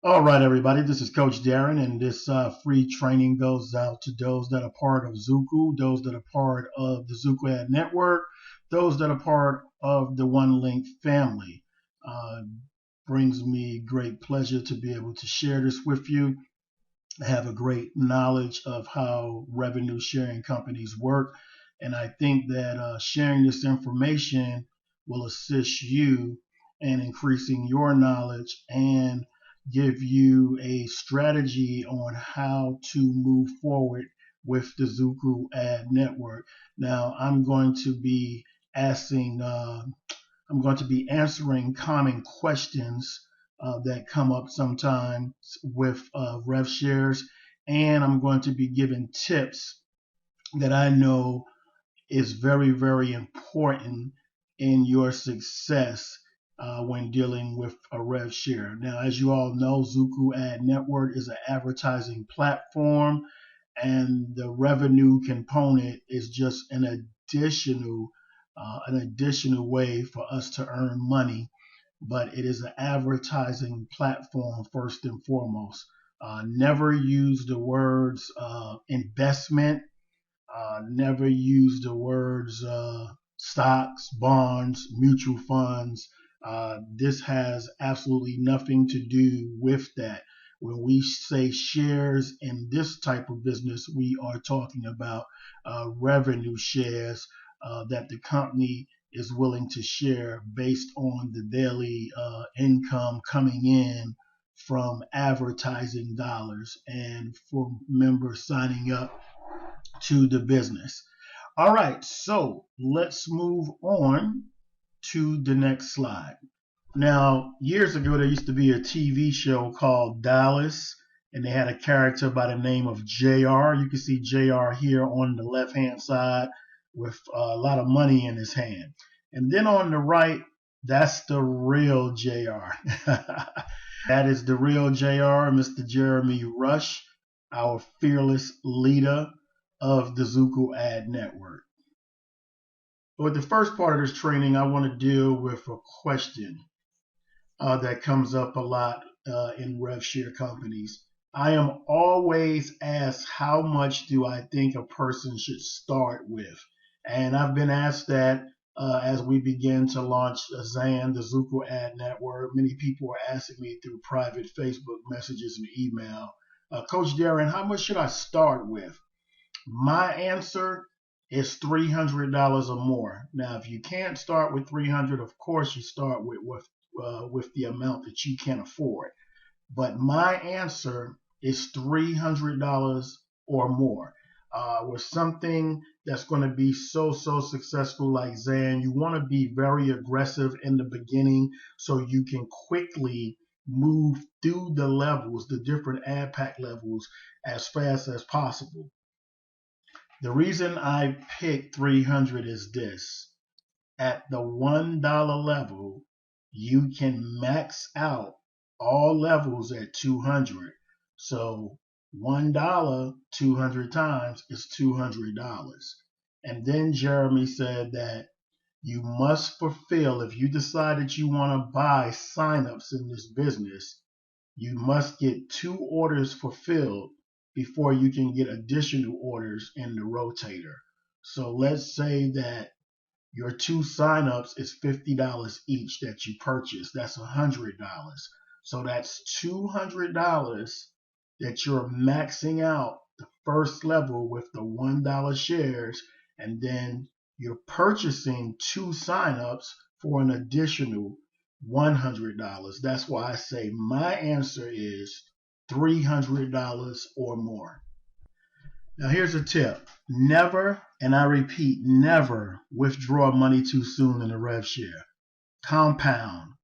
All right, everybody, this is Coach Darren, and this free training goes out to those that are part of Zuku, those that are part of the Zuku Network, those that are part of the One Link family. Uh, Brings me great pleasure to be able to share this with you. I have a great knowledge of how revenue sharing companies work, and I think that sharing this information will assist you in increasing your knowledge and give you a strategy on how to move forward with the Zuku ad network. Now, I'm going to be answering common questions that come up sometimes with rev shares, and I'm going to be giving tips that I know is very, very important in your success when dealing with a rev share. Now, as you all know, Zuku Ad Network is an advertising platform, and the revenue component is just an additional way for us to earn money. But it is an advertising platform first and foremost. Never use the words investment. Never use the words stocks, bonds, mutual funds. This has absolutely nothing to do with that. When we say shares in this type of business, we are talking about revenue shares that the company is willing to share based on the daily income coming in from advertising dollars and for members signing up to the business. All right, so let's move on to the next slide. Now, years ago, there used to be a TV show called Dallas, and they had a character by the name of JR. You can see JR here on the left-hand side with a lot of money in his hand. And then on the right, that's the real JR. That is the real JR, Mr. Jeremy Rush, our fearless leader of the Zuku Ad Network. With the first part of this training, I want to deal with a question that comes up a lot in rev share companies. I am always asked, how much do I think a person should start with? And I've been asked that as we begin to launch ZAN, the Zuku Ad Network. Many people are asking me through private Facebook messages and email, Coach Darren, how much should I start with? My answer is $300 or more. Now, if you can't start with $300, of course you start with the amount that you can afford. But my answer is $300 or more. With something that's going to be so successful like ZAN, you want to be very aggressive in the beginning so you can quickly move through the levels, the different ad pack levels, as fast as possible. The reason I picked 300 is this. At the $1 level, you can max out all levels at 200. So $1 200 times is $200. And then Jeremy said that you must fulfill, if you decide that you want to buy signups in this business, you must get 2 orders fulfilled before you can get additional orders in the rotator. So let's say that your 2 signups is $50 each that you purchase. That's $100. So that's $200 that you're maxing out the first level with the $1 shares, and then you're purchasing 2 signups for an additional $100. That's why I say my answer is $300 or more. Now here's a tip. Never, and I repeat, never withdraw money too soon in a rev share. Compound.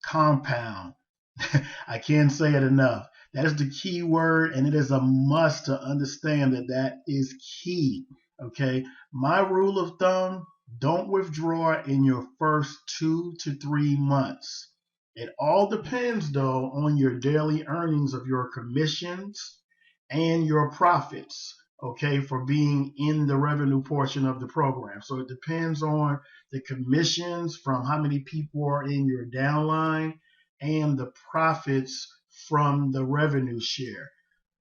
I can't say it enough. That is the key word, and it is a must to understand that that is key. Okay? My rule of thumb, don't withdraw in your first 2 to 3 months. It all depends, though, on your daily earnings of your commissions and your profits, okay, for being in the revenue portion of the program. So it depends on the commissions from how many people are in your downline and the profits from the revenue share.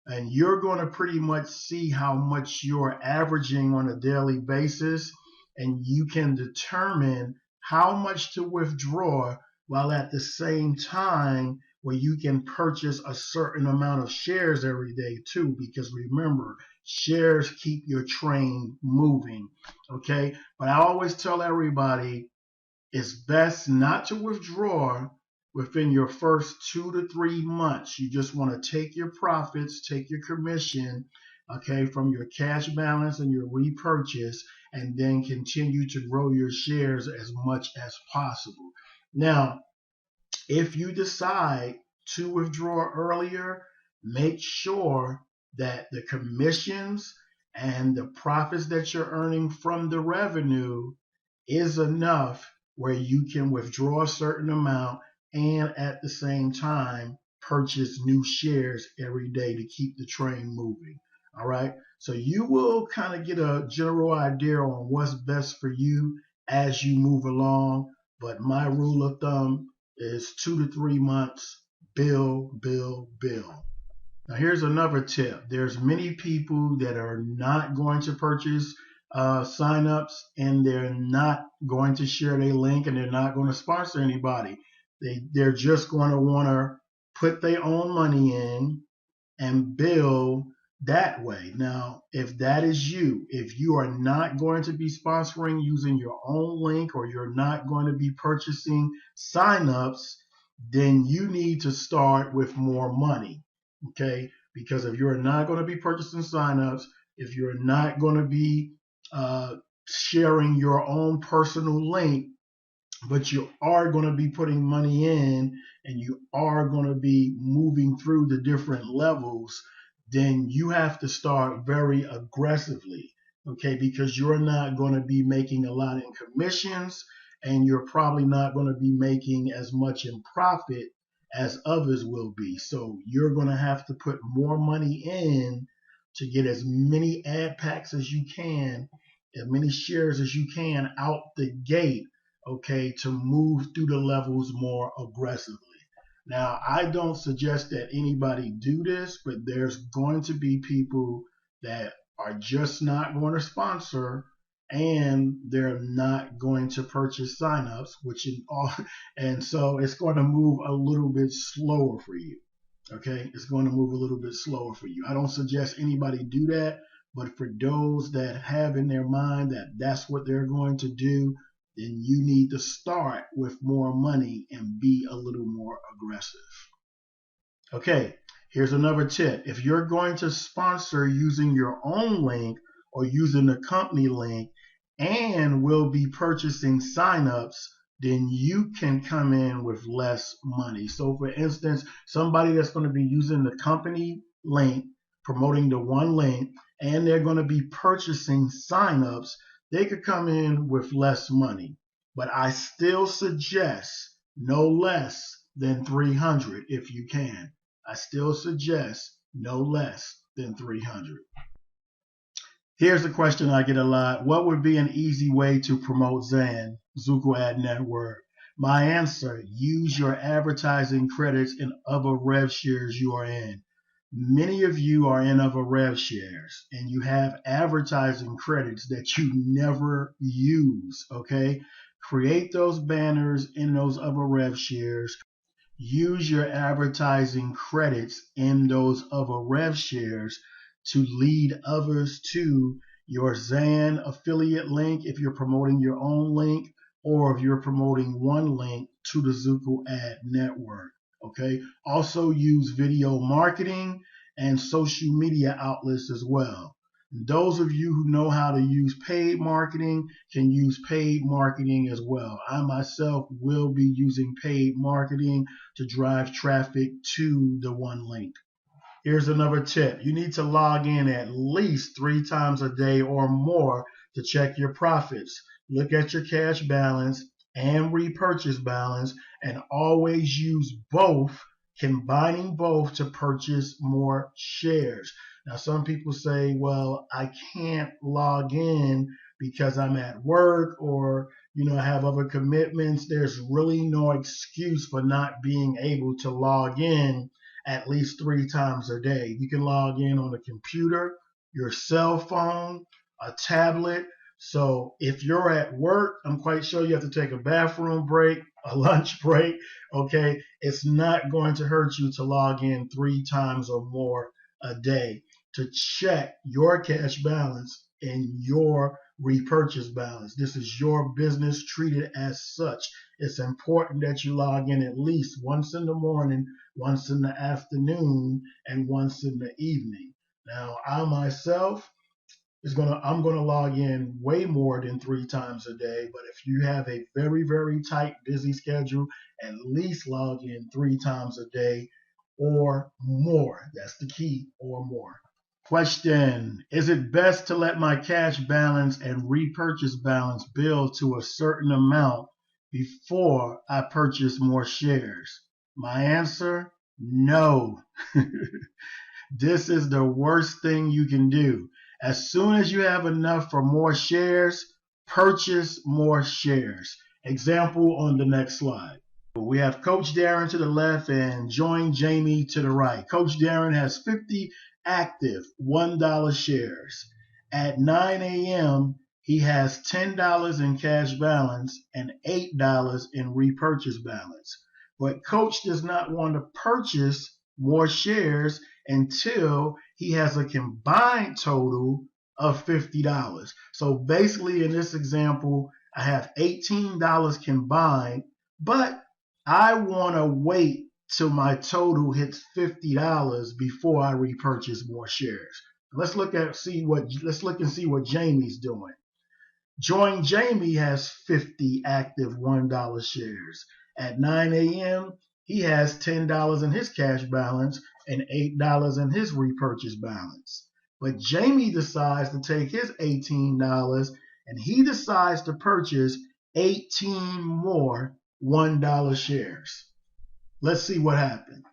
And you're going to pretty much see how much you're averaging on a daily basis, and you can determine how much to withdraw, while at the same time where you can purchase a certain amount of shares every day too, because remember, shares keep your train moving. Okay, but I always tell everybody it's best not to withdraw within your first 2 to 3 months. You just want to take your profits, take your commission, okay, from your cash balance and your repurchase, and then continue to grow your shares as much as possible. Now, if you decide to withdraw earlier, make sure that the commissions and the profits that you're earning from the revenue is enough where you can withdraw a certain amount and at the same time purchase new shares every day to keep the train moving. All right. So you will kind of get a general idea on what's best for you as you move along. But my rule of thumb is 2 to 3 months, build. Now here's another tip. There's many people that are not going to purchase signups, and they're not going to share their link, and they're not going to sponsor anybody. They're just going to want to put their own money in and build that way. Now, if that is you, if you are not going to be sponsoring using your own link, or you're not going to be purchasing signups, then you need to start with more money. Okay, because if you're not going to be purchasing signups, if you're not going to be sharing your own personal link, but you are going to be putting money in and you are going to be moving through the different levels, then you have to start very aggressively, okay? Because you're not going to be making a lot in commissions, and you're probably not going to be making as much in profit as others will be. So you're going to have to put more money in to get as many ad packs as you can, as many shares as you can out the gate, okay, to move through the levels more aggressively. Now, I don't suggest that anybody do this, but there's going to be people that are just not going to sponsor, and they're not going to purchase signups, and so it's going to move a little bit slower for you. Okay, it's going to move a little bit slower for you. I don't suggest anybody do that, but for those that have in their mind that that's what they're going to do, then you need to start with more money and be a little more aggressive. Okay, here's another tip. If you're going to sponsor using your own link or using the company link and will be purchasing signups, then you can come in with less money. So for instance, somebody that's going to be using the company link, promoting the one link, and they're going to be purchasing signups, they could come in with less money. But I still suggest no less than 300 if you can. I still suggest no less than 300. Here's a question I get a lot. What would be an easy way to promote ZAN, zukuladnetwork? My answer, use your advertising credits in other rev shares you are in. Many of you are in other rev shares and you have advertising credits that you never use, okay? Create those banners in those other rev shares. Use your advertising credits in those other rev shares to lead others to your ZAN affiliate link if you're promoting your own link, or if you're promoting one link to the Zuku ad network. Okay. Also use video marketing and social media outlets as well. Those of you who know how to use paid marketing can use paid marketing as well. I myself will be using paid marketing to drive traffic to the one link. Here's another tip. You need to log in at least 3 times a day or more to check your profits. Look at your cash balance and repurchase balance, and always use both, combining both to purchase more shares. Now, some people say, well, I can't log in because I'm at work, or I have other commitments. There's really no excuse for not being able to log in at least 3 times a day. You can log in on a computer, your cell phone, a tablet. So if you're at work, I'm quite sure you have to take a bathroom break, a lunch break. Okay, it's not going to hurt you to log in 3 times or more a day to check your cash balance and your repurchase balance. This is your business. Treat it as such. It's important that you log in at least once in the morning, once in the afternoon, and once in the evening. Now, I myself I'm going to log in way more than 3 times a day. But if you have a very, very tight, busy schedule, at least log in 3 times a day or more. That's the key, or more. Question: is it best to let my cash balance and repurchase balance build to a certain amount before I purchase more shares? My answer: no. This is the worst thing you can do. As soon as you have enough for more shares, purchase more shares. Example on the next slide. We have Coach Darren to the left and Join Jamie to the right. Coach Darren has 50 active $1 shares. At 9 a.m., he has $10 in cash balance and $8 in repurchase balance. But Coach does not want to purchase more shares until he has a combined total of $50. So basically in this example, I have $18 combined, but I want to wait till my total hits $50 before I repurchase more shares. Let's look and see what Jamie's doing. Join Jamie has 50 active $1 shares. At 9 a.m., he has $10 in his cash balance and $8 in his repurchase balance. But Jamie decides to take his $18 and he decides to purchase 18 more $1 shares. Let's see what happens.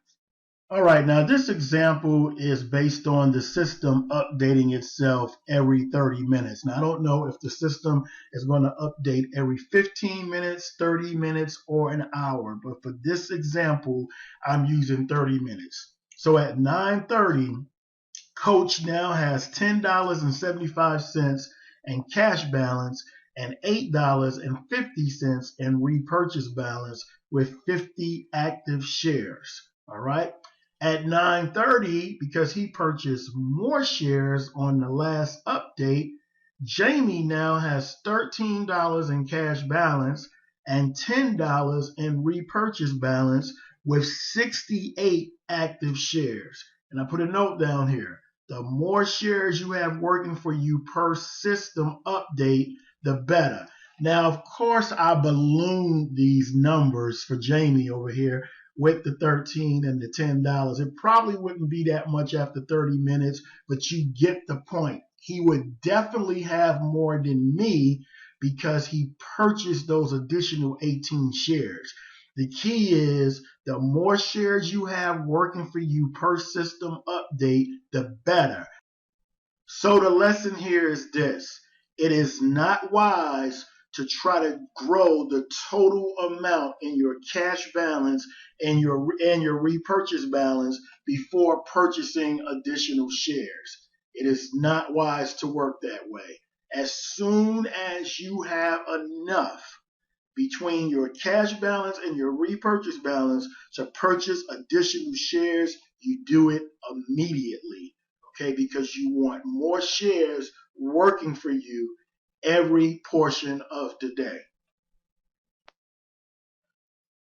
All right, now this example is based on the system updating itself every 30 minutes. Now, I don't know if the system is going to update every 15 minutes, 30 minutes, or an hour, but for this example, I'm using 30 minutes. So at 9:30, Coach now has $10.75 in cash balance and $8.50 in repurchase balance with 50 active shares. All right. At 9:30, because he purchased more shares on the last update, Jamie now has $13 in cash balance and $10 in repurchase balance with 68 active shares. And I put a note down here. The more shares you have working for you per system update, the better. Now, of course, I ballooned these numbers for Jamie over here with the 13 and the $10. It probably wouldn't be that much after 30 minutes, but you get the point. He would definitely have more than me because he purchased those additional 18 shares. The key is the more shares you have working for you per system update, the better. So the lesson here is this: it is not wise to try to grow the total amount in your cash balance and your repurchase balance before purchasing additional shares. It is not wise to work that way. As soon as you have enough between your cash balance and your repurchase balance to purchase additional shares, you do it immediately, okay? Because you want more shares working for you every portion of the day.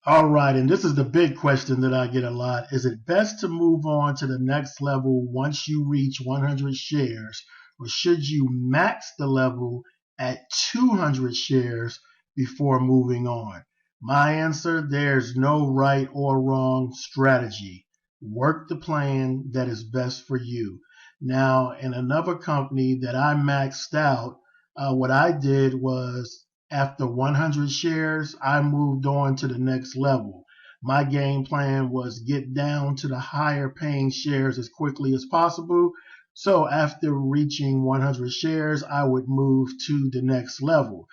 All right, and this is the big question that I get a lot. Is it best to move on to the next level once you reach 100 shares, or should you max the level at 200 shares before moving on? My answer: there's no right or wrong strategy. Work the plan that is best for you. Now, in another company that I maxed out, what I did was, after 100 shares, I moved on to the next level. My game plan was get down to the higher paying shares as quickly as possible. So after reaching 100 shares, I would move to the next level.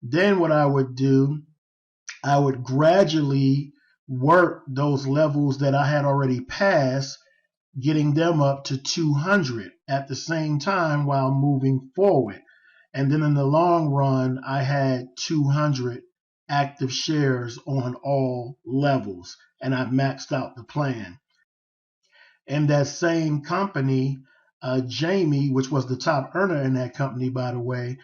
Then what I would do, I would gradually work those levels that I had already passed, getting them up to 200 at the same time while moving forward. And then in the long run, I had 200 active shares on all levels, and I maxed out the plan. In that same company, Jamie, which was the top earner in that company, by the way,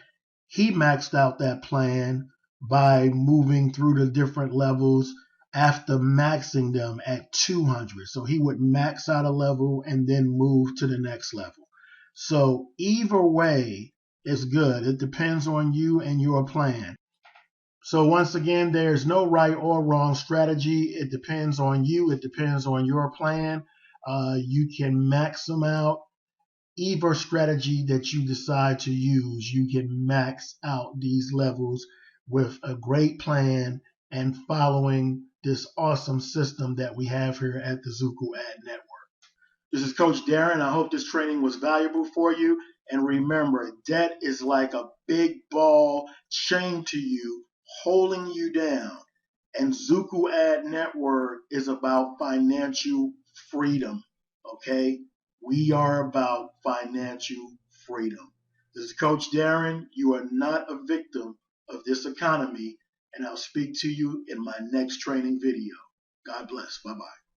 he maxed out that plan by moving through the different levels after maxing them at 200. So he would max out a level and then move to the next level. So either way is good. It depends on you and your plan. So once again, there's no right or wrong strategy. It depends on you. It depends on your plan. You can max them out. Either strategy that you decide to use, you can max out these levels with a great plan and following this awesome system that we have here at the Zuku Ad Network. This is Coach Darren. I hope this training was valuable for you. And remember, debt is like a big ball chained to you, holding you down. And Zuku Ad Network is about financial freedom. Okay? We are about financial freedom. This is Coach Darren. You are not a victim of this economy. And I'll speak to you in my next training video. God bless. Bye-bye.